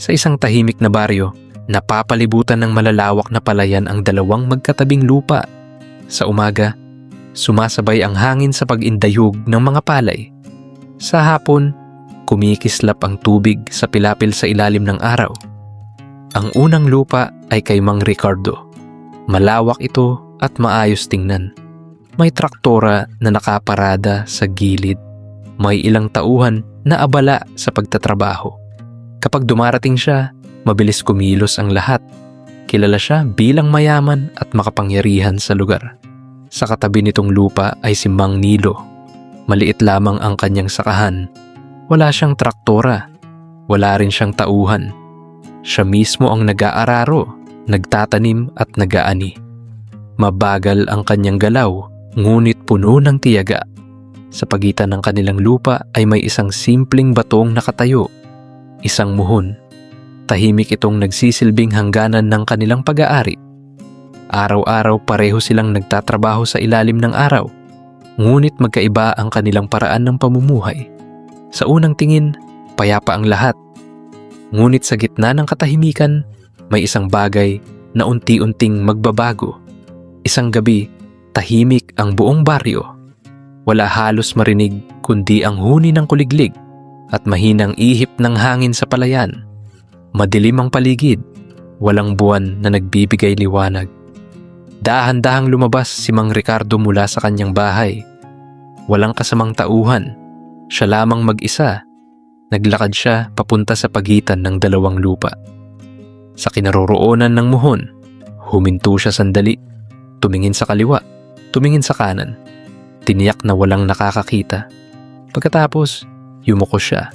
Sa isang tahimik na baryo, napapalibutan ng malalawak na palayan ang dalawang magkatabing lupa. Sa umaga, sumasabay ang hangin sa pag-indayog ng mga palay. Sa hapon, kumikislap ang tubig sa pilapil sa ilalim ng araw. Ang unang lupa ay kay Mang Ricardo. Malawak ito at maayos tingnan. May traktora na nakaparada sa gilid. May ilang tauhan na abala sa pagtatrabaho. Kapag dumarating siya, mabilis kumilos ang lahat. Kilala siya bilang mayaman at makapangyarihan sa lugar. Sa katabi nitong lupa ay si Mang Nilo. Maliit lamang ang kanyang sakahan. Wala siyang traktora. Wala rin siyang tauhan. Siya mismo ang nag-aararo, nagtatanim at nag-aani. Mabagal ang kanyang galaw, ngunit puno ng tiyaga. Sa pagitan ng kanilang lupa ay may isang simpleng batong nakatayo, isang muhon. Tahimik itong nagsisilbing hangganan ng kanilang pag-aari. Araw-araw pareho silang nagtatrabaho sa ilalim ng araw, ngunit magkaiba ang kanilang paraan ng pamumuhay. Sa unang tingin, payapa ang lahat. Ngunit sa gitna ng katahimikan, may isang bagay na unti-unting magbabago. Isang gabi, tahimik ang buong baryo. Wala halos marinig kundi ang huni ng kuliglig at mahinang ihip ng hangin sa palayan. Madilim ang paligid, walang buwan na nagbibigay liwanag. Dahan-dahang lumabas si Mang Ricardo mula sa kanyang bahay. Walang kasamang tauhan, siya lamang mag-isa. Naglakad siya papunta sa pagitan ng dalawang lupa. Sa kinaroroonan ng muhon, huminto siya sandali, tumingin sa kaliwa, tumingin sa kanan. Tiniyak na walang nakakakita. Pagkatapos, yumuko siya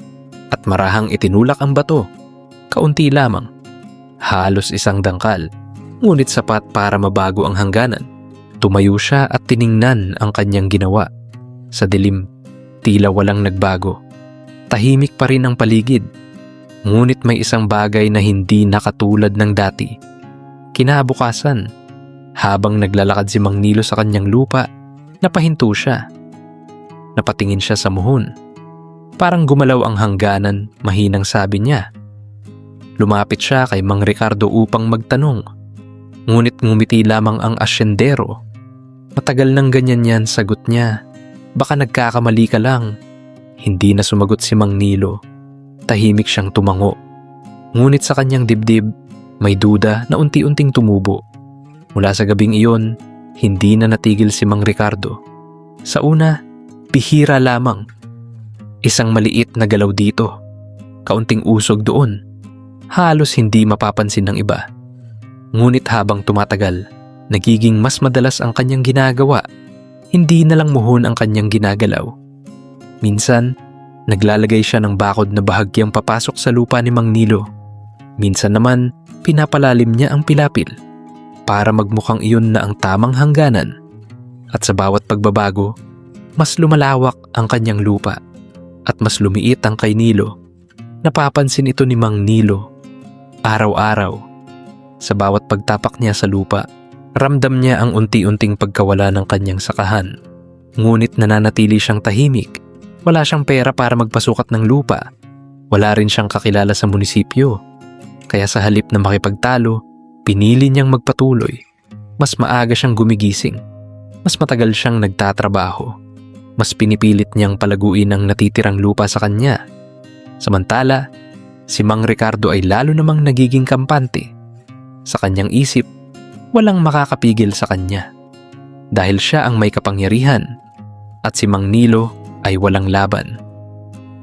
at marahang itinulak ang bato. Kaunti lamang. Halos isang dangkal, ngunit sapat para mabago ang hangganan. Tumayo siya at tiningnan ang kanyang ginawa. Sa dilim, tila walang nagbago. Tahimik pa rin ang paligid. Ngunit may isang bagay na hindi nakatulad ng dati. Kinabukasan, habang naglalakad si Mang Nilo sa kanyang lupa, napahinto siya. Napatingin siya sa muhon. Parang gumalaw ang hangganan, mahinang sabi niya. Lumapit siya kay Mang Ricardo upang magtanong. Ngunit ngumiti lamang ang asyendero. Matagal nang ganyan yan, sagot niya. Baka nagkakamali ka lang. Hindi na sumagot si Mang Nilo. Tahimik siyang tumango. Ngunit sa kanyang dibdib, may duda na unti-unting tumubo. Mula sa gabing iyon, hindi na natigil si Mang Ricardo. Sa una, bihira lamang. Isang maliit na galaw dito. Kaunting usog doon. Halos hindi mapapansin ng iba. Ngunit habang tumatagal, nagiging mas madalas ang kanyang ginagawa. Hindi na lang muhon ang kanyang ginagalaw. Minsan, naglalagay siya ng bakod na bahagyang papasok sa lupa ni Mang Nilo. Minsan naman, pinapalalim niya ang pilapil para magmukhang iyon na ang tamang hangganan. At sa bawat pagbabago, mas lumalawak ang kanyang lupa at mas lumiit ang kay Nilo. Napapansin ito ni Mang Nilo. Araw-araw, sa bawat pagtapak niya sa lupa, ramdam niya ang unti-unting pagkawala ng kanyang sakahan. Ngunit nananatili siyang tahimik. Wala siyang pera para magpasukat ng lupa. Wala rin siyang kakilala sa munisipyo. Kaya sa halip na makipagtalo, pinili niyang magpatuloy. Mas maaga siyang gumigising. Mas matagal siyang nagtatrabaho. Mas pinipilit niyang palaguin ang natitirang lupa sa kanya. Samantala, si Mang Ricardo ay lalo namang nagiging kampante. Sa kanyang isip, walang makakapigil sa kanya. Dahil siya ang may kapangyarihan at si Mang Nilo ay walang laban.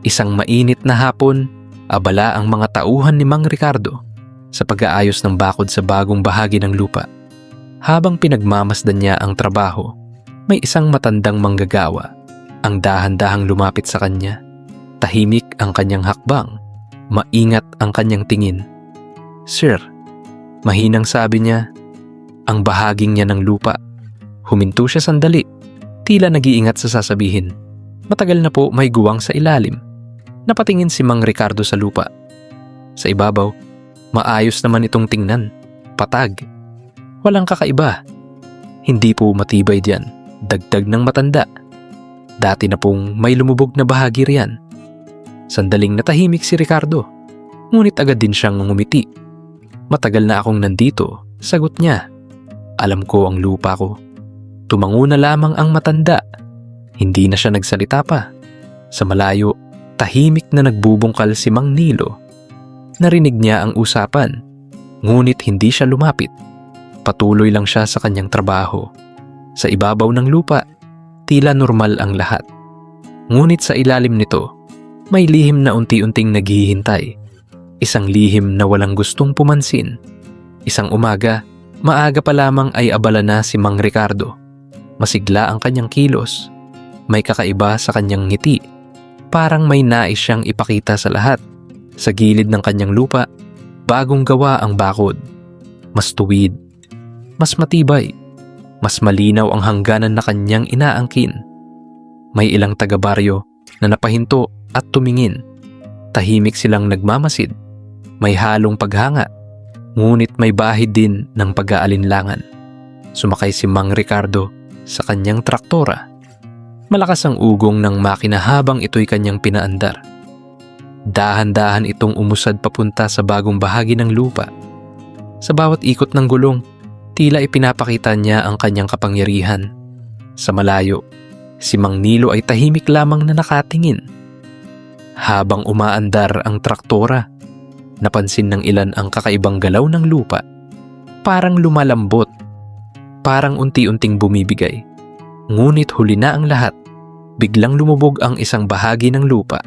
Isang mainit na hapon, abala ang mga tauhan ni Mang Ricardo sa pag-aayos ng bakod sa bagong bahagi ng lupa. Habang pinagmamasdan niya ang trabaho, may isang matandang manggagawa ang dahan-dahang lumapit sa kanya. Tahimik ang kanyang hakbang, maingat ang kanyang tingin. Sir, mahinang sabi niya, ang bahaging niya ng lupa. Huminto siya sandali, tila nag-iingat sa sasabihin. Matagal na po may guwang sa ilalim. Napatingin si Mang Ricardo sa lupa. Sa ibabaw, maayos naman itong tingnan. Patag. Walang kakaiba. Hindi po matibay diyan. Dagdag ng matanda. Dati na pong may lumubog na bahagi riyan. Sandaling natahimik si Ricardo. Ngunit agad din siyang ngumiti. "Matagal na akong nandito," sagot niya. "Alam ko ang lupa ko." Tumango na lamang ang matanda. Hindi na siya nagsalita pa. Sa malayo, tahimik na nagbubungkal si Mang Nilo. Narinig niya ang usapan, ngunit hindi siya lumapit. Patuloy lang siya sa kanyang trabaho. Sa ibabaw ng lupa, tila normal ang lahat. Ngunit sa ilalim nito, may lihim na unti-unting naghihintay. Isang lihim na walang gustong pumansin. Isang umaga, maaga pa lamang ay abala na si Mang Ricardo. Masigla ang kanyang kilos. May kakaiba sa kanyang ngiti. Parang may nais siyang ipakita sa lahat. Sa gilid ng kanyang lupa, bagong gawa ang bakod. Mas tuwid, mas matibay, mas malinaw ang hangganan na kanyang inaangkin. May ilang taga-baryo na napahinto at tumingin. Tahimik silang nagmamasid. May halong paghanga, ngunit may bahid din ng pag-aalinlangan. Sumakay si Mang Ricardo sa kanyang traktora. Malakas ang ugong ng makina habang ito'y kanyang pinaandar. Dahan-dahan itong umusad papunta sa bagong bahagi ng lupa. Sa bawat ikot ng gulong, tila ipinapakita niya ang kanyang kapangyarihan. Sa malayo, si Mang Nilo ay tahimik lamang na nakatingin. Habang umaandar ang traktora, napansin ng ilan ang kakaibang galaw ng lupa. Parang lumalambot, parang unti-unting bumibigay. Ngunit huli na ang lahat, biglang lumubog ang isang bahagi ng lupa.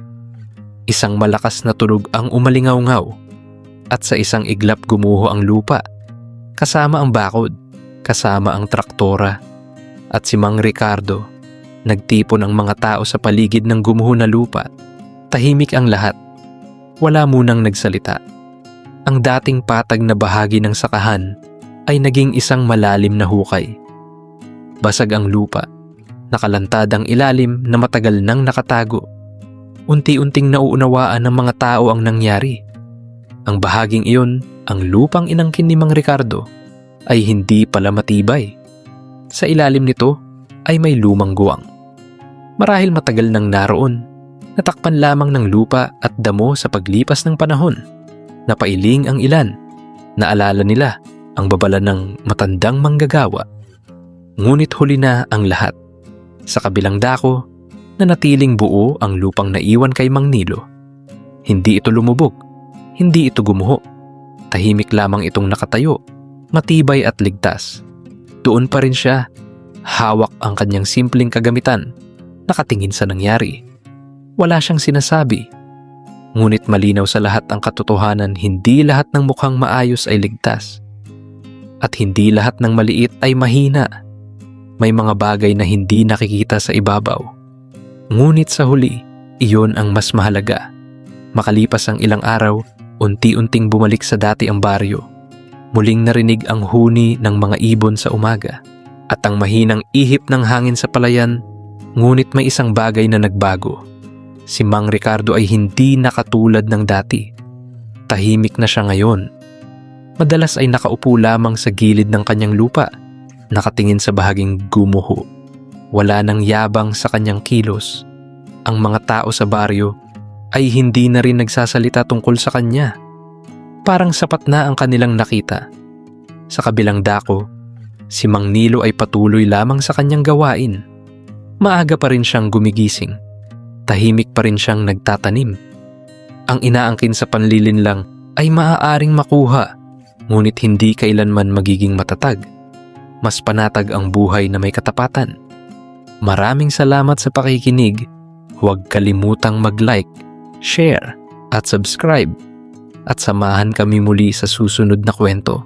Isang malakas na tunog ang umalingaw-ngaw, at sa isang iglap gumuho ang lupa. Kasama ang bakod, kasama ang traktora, at si Mang Ricardo. Nagtipon ang mga tao sa paligid ng gumuho na lupa. Tahimik ang lahat. Wala munang nagsalita. Ang dating patag na bahagi ng sakahan ay naging isang malalim na hukay. Basag ang lupa. Nakalantad ang ilalim na matagal nang nakatago. Unti-unting nauunawaan ng mga tao ang nangyari. Ang bahaging iyon, ang lupang inangkin ni Mang Ricardo, ay hindi pala matibay. Sa ilalim nito ay may lumang guwang. Marahil matagal nang naroon, natakpan lamang ng lupa at damo sa paglipas ng panahon. Napailing ang ilan. Naalala nila ang babala ng matandang manggagawa. Ngunit huli na ang lahat. Sa kabilang dako, nanatiling buo ang lupang naiwan kay Mang Nilo. Hindi ito lumubog, hindi ito gumuho. Tahimik lamang itong nakatayo, matibay at ligtas. Doon pa rin siya, hawak ang kanyang simpleng kagamitan, nakatingin sa nangyari. Wala siyang sinasabi. Ngunit malinaw sa lahat ang katotohanan, hindi lahat ng mukhang maayos ay ligtas. At hindi lahat ng maliit ay mahina. May mga bagay na hindi nakikita sa ibabaw. Ngunit sa huli, iyon ang mas mahalaga. Makalipas ang ilang araw, unti-unting bumalik sa dati ang baryo. Muling narinig ang huni ng mga ibon sa umaga at ang mahinang ihip ng hangin sa palayan, ngunit may isang bagay na nagbago. Si Mang Ricardo ay hindi nakatulad ng dati. Tahimik na siya ngayon. Madalas ay nakaupo lamang sa gilid ng kanyang lupa, nakatingin sa bahaging gumuho. Wala nang yabang sa kanyang kilos. Ang mga tao sa baryo ay hindi na rin nagsasalita tungkol sa kanya. Parang sapat na ang kanilang nakita. Sa kabilang dako, si Mang Nilo ay patuloy lamang sa kanyang gawain. Maaga pa rin siyang gumigising. Tahimik pa rin siyang nagtatanim. Ang inaangkin sa panlilinlang ay maaaring makuha, ngunit hindi kailanman magiging matatag. Mas panatag ang buhay na may katapatan. Maraming salamat sa pakikinig. Huwag kalimutang mag-like, share, at subscribe. At samahan kami muli sa susunod na kwento.